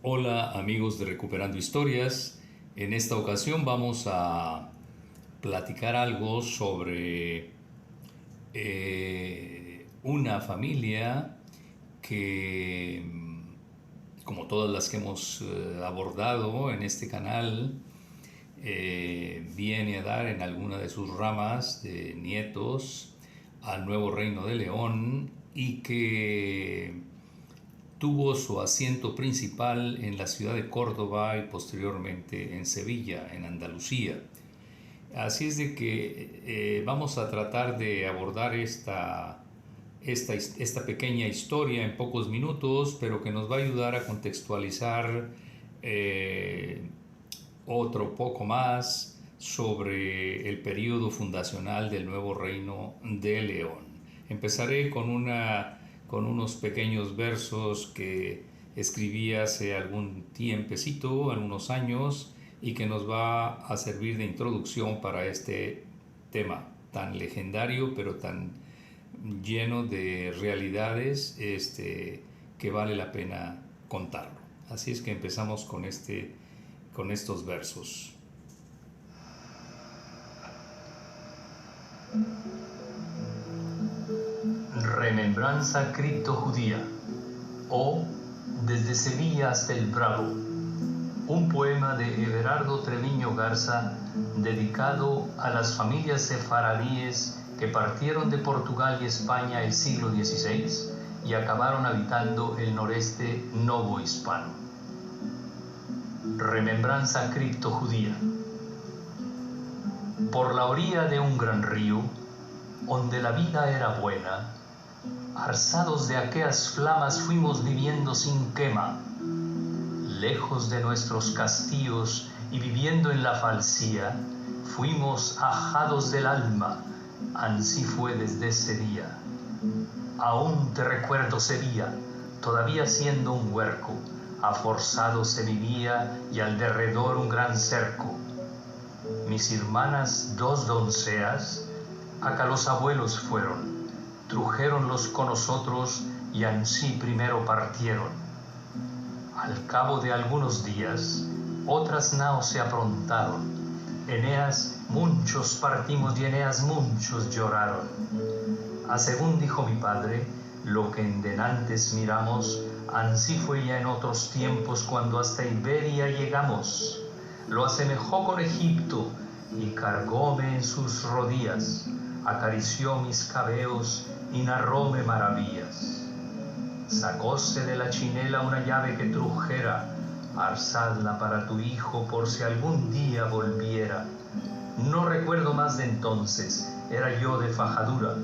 Hola amigos de Recuperando Historias. En esta ocasión vamos a platicar algo sobre una familia que, como todas las que hemos abordado en este canal, viene a dar en alguna de sus ramas de nietos al nuevo Reino de León y que tuvo su asiento principal en la ciudad de Córdoba y posteriormente en Sevilla, en Andalucía. Así es de que vamos a tratar de abordar esta pequeña historia en pocos minutos, pero que nos va a ayudar a contextualizar eh, otro poco más sobre el periodo fundacional del nuevo Reino de León. Empezaré con unos pequeños versos que escribí hace algún tiempecito, algunos años, y que nos va a servir de introducción para este tema tan legendario, pero tan lleno de realidades que vale la pena contarlo. Así es que empezamos con estos versos. Remembranza criptojudía o Desde Sevilla hasta el Bravo, un poema de Everardo Treviño Garza dedicado a las familias sefaradíes que partieron de Portugal y España el siglo XVI y acabaron habitando el noreste novohispano. Remembranza criptojudía. Por la orilla de un gran río, donde la vida era buena, arzados de aquellas flamas fuimos viviendo sin quema, lejos de nuestros castillos y viviendo en la falsía, fuimos ajados del alma, ansí fue desde ese día. Aún te recuerdo Sevilla, todavía siendo un huerco, aforzado se vivía y al derredor un gran cerco. Mis hermanas dos doncellas, acá los abuelos fueron, trujéronlos con nosotros y ansí primero partieron. Al cabo de algunos días, otras naos se aprontaron. Eneas muchos partimos y Eneas muchos lloraron. A según dijo mi padre, lo que en denantes miramos, ansí fue ya en otros tiempos cuando hasta Iberia llegamos. Lo asemejó con Egipto y cargóme en sus rodillas, acarició mis cabellos y narróme maravillas. Sacóse de la chinela una llave que trujera, arzadla para tu hijo por si algún día volviera. No recuerdo más de entonces, era yo de fajadura,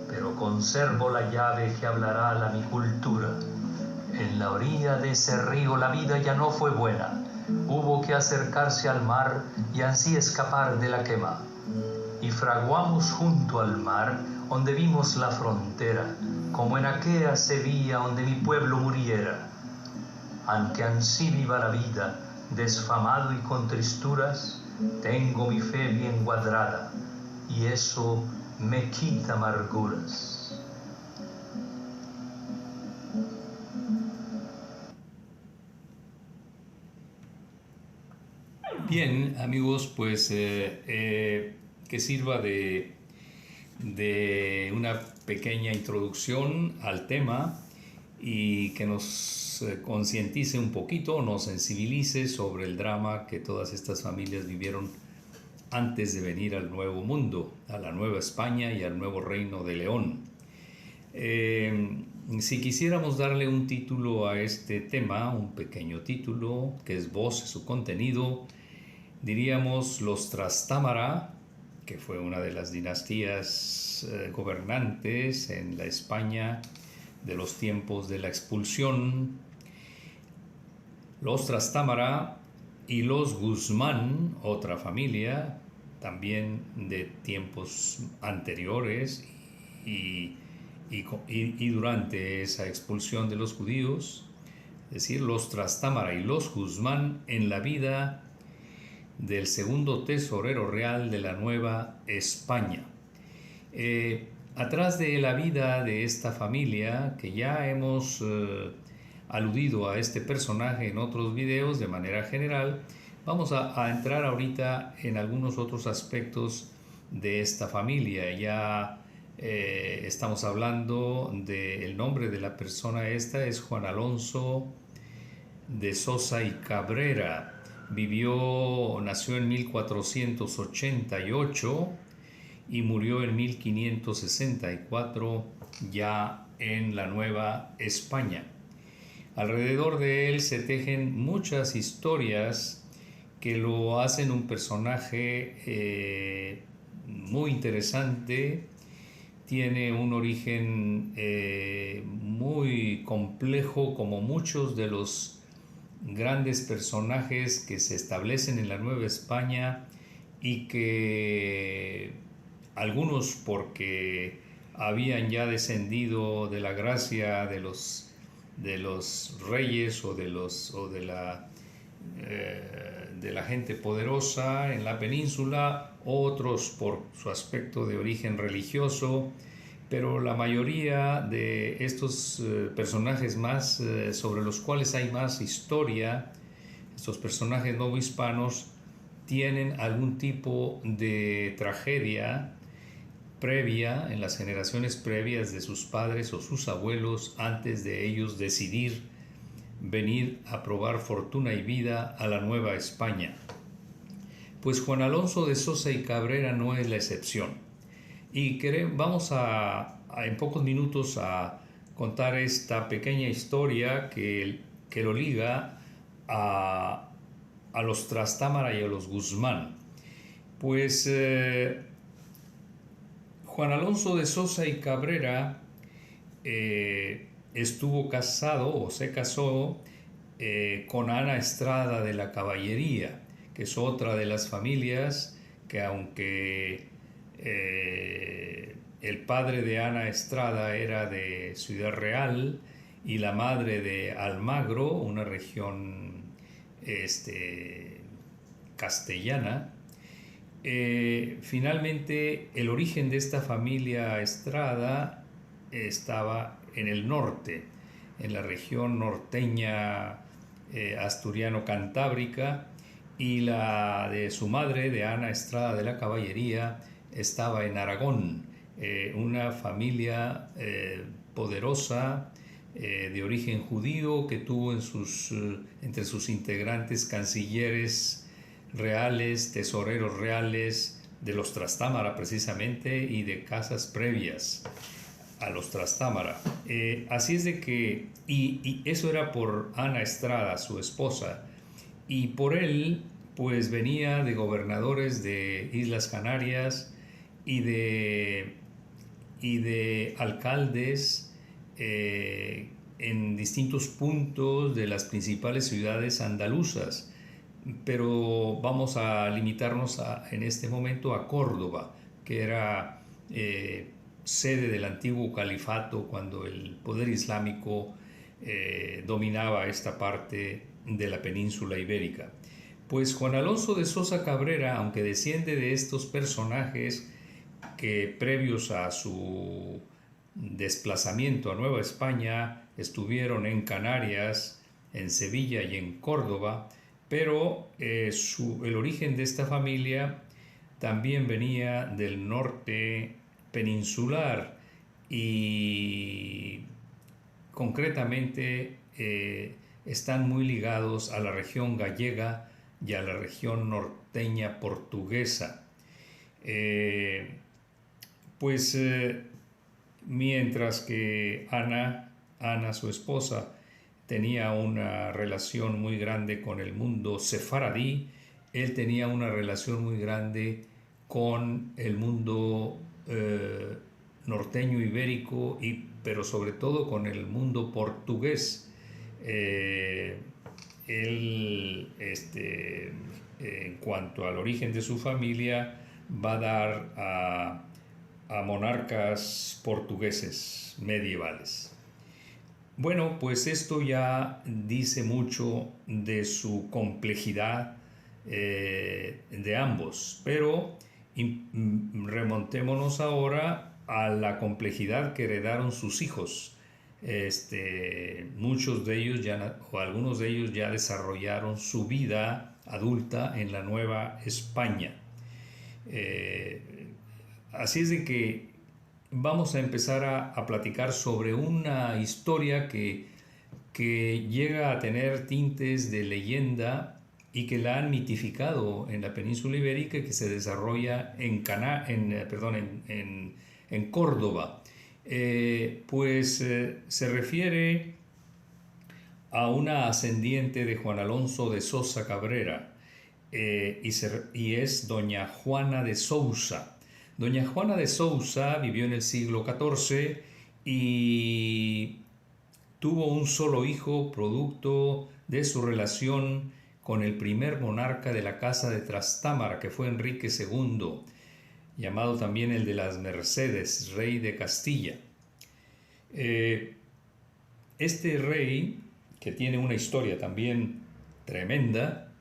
pero conservo la llave que hablará a la mi cultura. En la orilla de ese río la vida ya no fue buena, hubo que acercarse al mar y así escapar de la quema. Y fraguamos junto al mar, donde vimos la frontera, como en aquella Sevilla donde mi pueblo muriera. Aunque ansí viva la vida, desfamado y con tristuras, tengo mi fe bien cuadrada, y eso me quita amarguras. Bien, amigos, pues que sirva de una pequeña introducción al tema y que nos concientice un poquito, nos sensibilice sobre el drama que todas estas familias vivieron antes de venir al Nuevo Mundo, a la Nueva España y al Nuevo Reino de León. Si quisiéramos darle un título a este tema, un pequeño título que esboce su contenido, diríamos los Trastámara, que fue una de las dinastías gobernantes en la España de los tiempos de la expulsión, los Trastámara y los Guzmán, otra familia también de tiempos anteriores y durante esa expulsión de los judíos, es decir, los Trastámara y los Guzmán en la vida del segundo tesorero real de la Nueva España. Atrás de la vida de esta familia, que ya hemos aludido a este personaje en otros videos de manera general, vamos a entrar ahorita en algunos otros aspectos de esta familia. Ya estamos hablando del nombre de la persona. Esta es Juan Alonso de Sosa y Cabrera. Nació en 1488 y murió en 1564 ya en la Nueva España. Alrededor de él se tejen muchas historias que lo hacen un personaje muy interesante. Tiene un origen muy complejo, como muchos de los grandes personajes que se establecen en la Nueva España, y que algunos, porque habían ya descendido de la gracia de los reyes o de la gente poderosa en la península, otros por su aspecto de origen religioso, pero la mayoría de estos personajes más sobre los cuales hay más historia, estos personajes novohispanos, tienen algún tipo de tragedia previa, en las generaciones previas de sus padres o sus abuelos, antes de ellos decidir venir a probar fortuna y vida a la Nueva España. Pues Juan Alonso de Sosa y Cabrera no es la excepción. Y vamos en pocos minutos a contar esta pequeña historia que lo liga a los Trastámara y a los Guzmán. Pues Juan Alonso de Sosa y Cabrera estuvo casado o se casó con Ana Estrada de la Caballería, que es otra de las familias que, aunque el padre de Ana Estrada era de Ciudad Real y la madre de Almagro, una región castellana, finalmente el origen de esta familia Estrada estaba en el norte, en la región norteña asturiano-cantábrica, y la de su madre, de Ana Estrada de la Caballería, estaba en Aragón, una familia poderosa de origen judío, que tuvo entre sus integrantes cancilleres reales, tesoreros reales de los Trastámara precisamente, y de casas previas a los Trastámara. Así es de que, y eso era por Ana Estrada, su esposa, y por él pues venía de gobernadores de Islas Canarias y de alcaldes en distintos puntos de las principales ciudades andaluzas, pero vamos a limitarnos en este momento a Córdoba, que era sede del antiguo califato cuando el poder islámico dominaba esta parte de la península ibérica. Pues Juan Alonso de Sosa Cabrera, aunque desciende de estos personajes que previos a su desplazamiento a Nueva España estuvieron en Canarias, en Sevilla y en Córdoba, pero el origen de esta familia también venía del norte peninsular, y concretamente están muy ligados a la región gallega y a la región norteña portuguesa. Mientras que Ana, su esposa, tenía una relación muy grande con el mundo sefaradí, él tenía una relación muy grande con el mundo norteño ibérico, pero sobre todo con el mundo portugués. Él, en cuanto al origen de su familia, va a dar a monarcas portugueses medievales. Bueno, pues esto ya dice mucho de su complejidad de ambos, pero remontémonos ahora a la complejidad que heredaron sus hijos. Muchos de ellos o algunos de ellos ya desarrollaron su vida adulta en la Nueva España. Así es de que vamos a empezar a platicar sobre una historia que llega a tener tintes de leyenda y que la han mitificado en la península ibérica y que se desarrolla en Córdoba. Se refiere a una ascendiente de Juan Alonso de Sosa Cabrera, y es doña Juana de Sousa. Doña Juana de Sousa vivió en el siglo XIV y tuvo un solo hijo producto de su relación con el primer monarca de la Casa de Trastámara, que fue Enrique II, llamado también el de las Mercedes, rey de Castilla. Este rey, que tiene una historia también tremenda,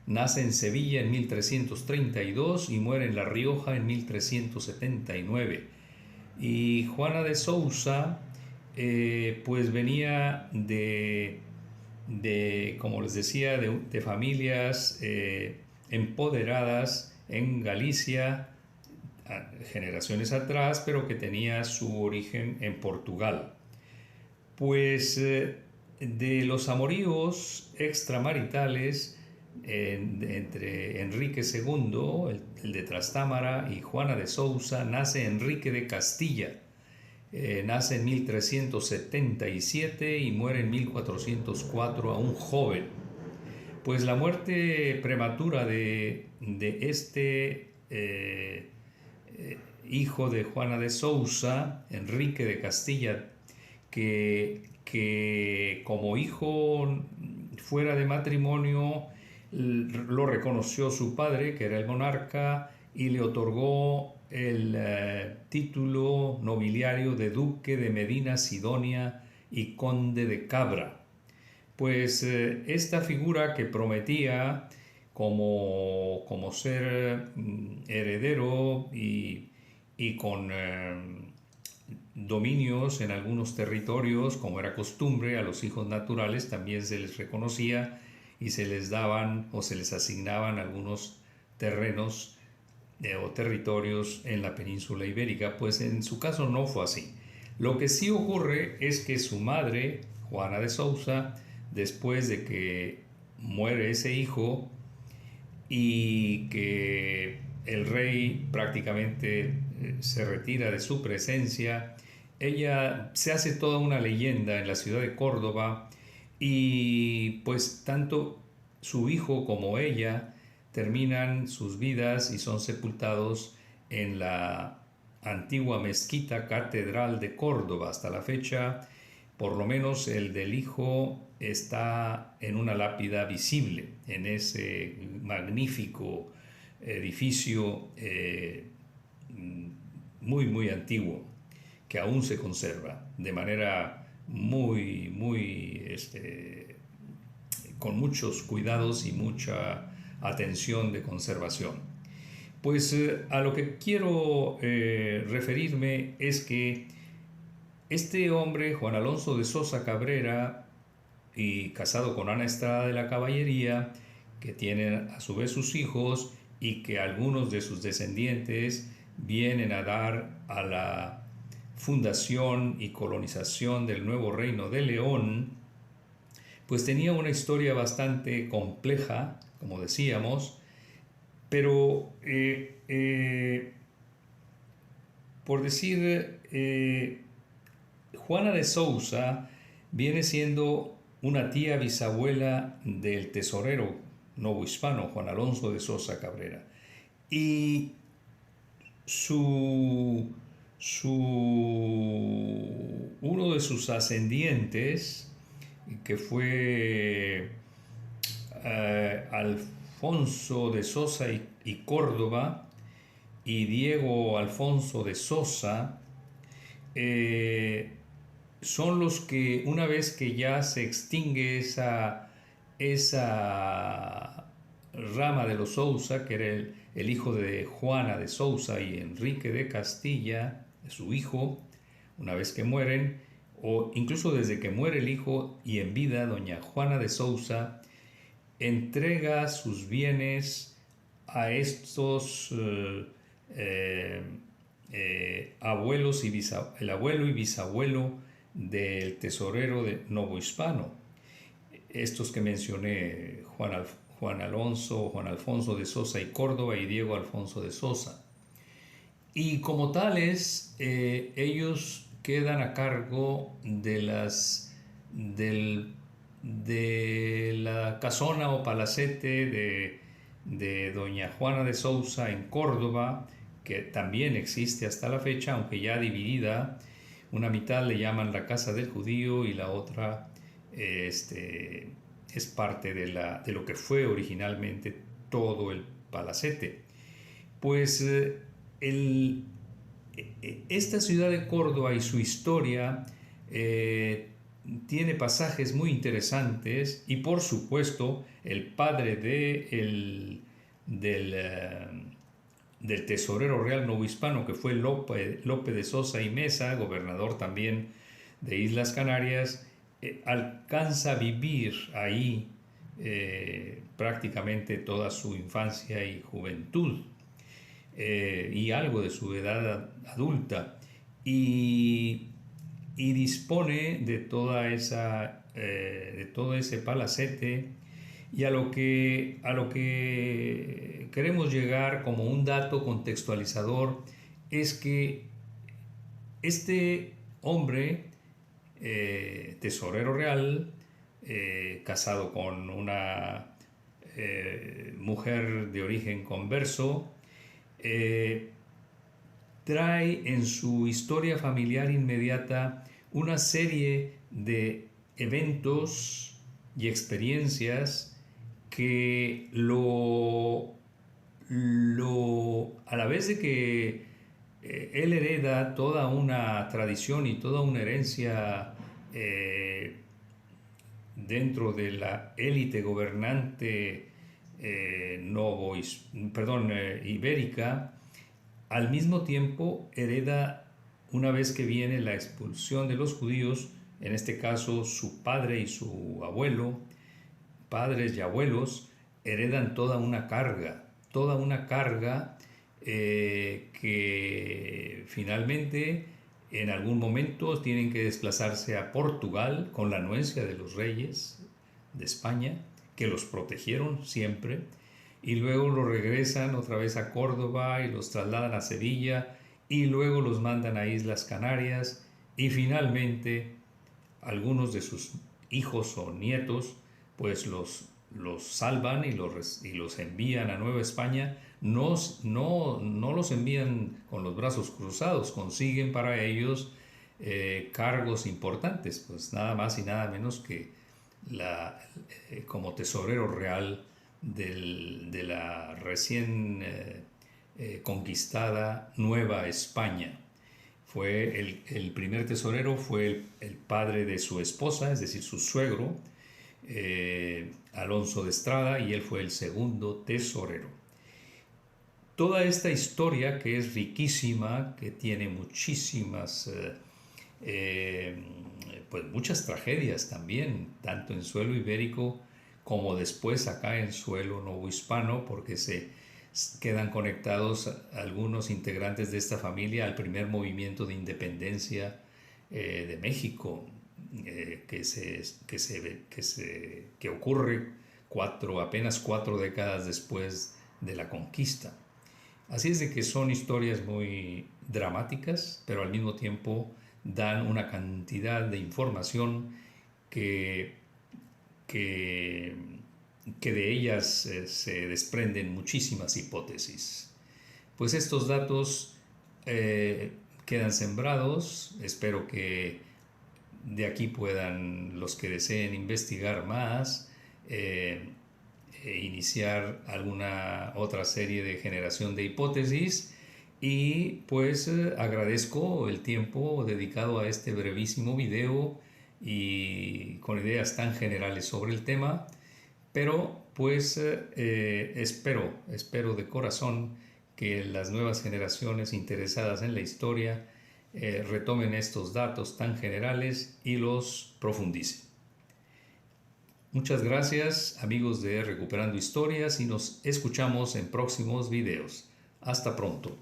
nace en Sevilla en 1332 y muere en La Rioja en 1379. Y Juana de Sousa pues venía de como les decía, de familias empoderadas en Galicia generaciones atrás, pero que tenía su origen en Portugal. Pues de los amoríos extramaritales entre Enrique II, el de Trastámara, y Juana de Sousa, nace Enrique de Castilla. Nace en 1377 y muere en 1404, aún joven. Pues la muerte prematura de este hijo de Juana de Sousa, Enrique de Castilla, que como hijo fuera de matrimonio lo reconoció su padre, que era el monarca, y le otorgó el título nobiliario de duque de Medina Sidonia y conde de Cabra. Pues esta figura que prometía como ser heredero y con dominios en algunos territorios, como era costumbre, a los hijos naturales también se les reconocía y se les daban o se les asignaban algunos terrenos o territorios en la península ibérica. Pues en su caso no fue así. Lo que sí ocurre es que su madre, Juana de Sousa, después de que muere ese hijo y que el rey prácticamente se retira de su presencia, ella se hace toda una leyenda en la ciudad de Córdoba, y pues tanto su hijo como ella terminan sus vidas y son sepultados en la antigua mezquita catedral de Córdoba. Hasta la fecha, por lo menos el del hijo está en una lápida visible en ese magnífico edificio muy muy antiguo, que aún se conserva de manera muy con muchos cuidados y mucha atención de conservación. Pues a lo que quiero referirme es que este hombre, Juan Alonso de Sosa Cabrera, y casado con Ana Estrada de la Caballería, que tienen a su vez sus hijos y que algunos de sus descendientes vienen a dar a la fundación y colonización del nuevo Reino de León, pues tenía una historia bastante compleja, como decíamos, pero por decir, Juana de Sousa viene siendo una tía bisabuela del tesorero novohispano Juan Alonso de Sosa Cabrera, y uno de sus ascendientes, que fue Alfonso de Sosa y Córdoba, y Diego Alfonso de Sosa, son los que, una vez que ya se extingue esa rama de los Sousa, que era el hijo de Juana de Sousa y Enrique de Castilla, su hijo, una vez que mueren, o incluso desde que muere el hijo y en vida, doña Juana de Sousa entrega sus bienes a estos eh, abuelos y el abuelo y bisabuelo del tesorero de novohispano, estos que mencioné, Juan Alfonso de Sosa y Córdoba y Diego Alfonso de Sosa. Y como tales, ellos quedan a cargo de la casona o palacete de doña Juana de Sousa en Córdoba, que también existe hasta la fecha, aunque ya dividida. Una mitad le llaman la Casa del Judío y la otra es parte de lo que fue originalmente todo el palacete. Pues esta ciudad de Córdoba y su historia tiene pasajes muy interesantes, y por supuesto el padre del tesorero real novohispano, que fue Lope de Sosa y Mesa, gobernador también de Islas Canarias, alcanza a vivir ahí prácticamente toda su infancia y juventud, y algo de su edad adulta, y dispone de de todo ese palacete. Y a lo que queremos llegar como un dato contextualizador es que este hombre, tesorero real, casado con una mujer de origen converso, trae en su historia familiar inmediata una serie de eventos y experiencias que a la vez de que él hereda toda una tradición y toda una herencia dentro de la élite gobernante ibérica, al mismo tiempo hereda, una vez que viene la expulsión de los judíos, en este caso su padre y su abuelo, padres y abuelos, heredan toda una carga que finalmente en algún momento tienen que desplazarse a Portugal con la anuencia de los reyes de España, que los protegieron siempre, y luego los regresan otra vez a Córdoba y los trasladan a Sevilla, y luego los mandan a Islas Canarias, y finalmente algunos de sus hijos o nietos pues los salvan y los envían a Nueva España. No los envían con los brazos cruzados, consiguen para ellos cargos importantes, pues nada más y nada menos que como tesorero real de la recién conquistada Nueva España. El primer tesorero fue el padre de su esposa, es decir, su suegro, Alonso de Estrada, y él fue el segundo tesorero. Toda esta historia, que es riquísima, que tiene muchísimas, pues muchas tragedias también, tanto en suelo ibérico como después acá en suelo novohispano, porque se quedan conectados algunos integrantes de esta familia al primer movimiento de independencia de México, que ocurre apenas 4 décadas después de la conquista. Así es de que son historias muy dramáticas, pero al mismo tiempo dan una cantidad de información que de ellas se desprenden muchísimas hipótesis. Pues estos datos quedan sembrados. Espero que de aquí puedan los que deseen investigar más, iniciar alguna otra serie de generación de hipótesis, y pues agradezco el tiempo dedicado a este brevísimo video y con ideas tan generales sobre el tema, pero pues espero de corazón que las nuevas generaciones interesadas en la historia retomen estos datos tan generales y los profundicen. Muchas gracias, amigos de Recuperando Historias, y nos escuchamos en próximos videos. Hasta pronto.